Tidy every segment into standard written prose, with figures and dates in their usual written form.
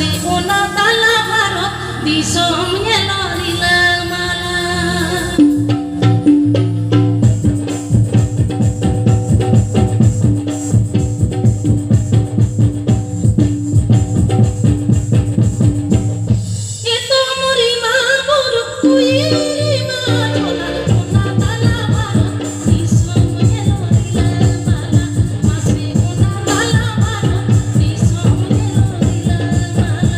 masih una tala barot disomnya lorila malam. Itu murima buruk kuirima jola una tala barot disomnya lorila malam. Masih una tala barot disomnya lorila malam.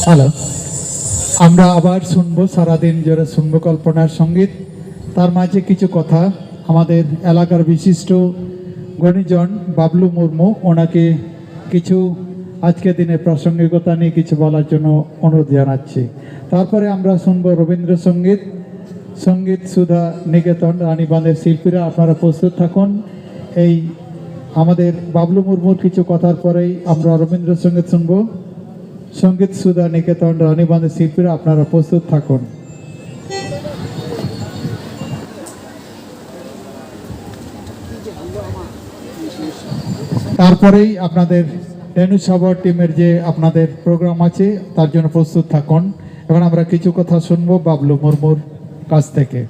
Hello, আমরা আবার শুনবো, সারাদিন জুড়ে শুনবো কল্পনার সঙ্গীত। তার মাঝে কিছু কথা আমাদের এলাকার বিশিষ্ট গণিজন বাবলু মুর্মু, ওনাকে কিছু আজকের দিনে প্রাসঙ্গিকতা নিয়ে কিছু বলার জন্য অনুরোধ জানাচ্ছি। তারপরে আমরা শুনবো রবীন্দ্রসঙ্গীত, সঙ্গীত সুধা নিকেতন রানীবাঁধের শিল্পীরা। আপনারা প্রস্তুত থাকুন। এই আমাদের বাবলু মুর্মুর কিছু কথার পরেই আমরা রবীন্দ্রসঙ্গীত শুনবো। সঙ্গীত সুধা নিকেতন রানীবাঁধের শিল্পীরা, আপনারা প্রস্তুত থাকুন। তারপরেই আপনাদের রেণু সাগর টিমের যে আপনাদের প্রোগ্রাম আছে তার জন্য প্রস্তুত থাকুন। এখন আমরা কিছু কথা শুনবো বাবলু মুর্মুর কাছ থেকে।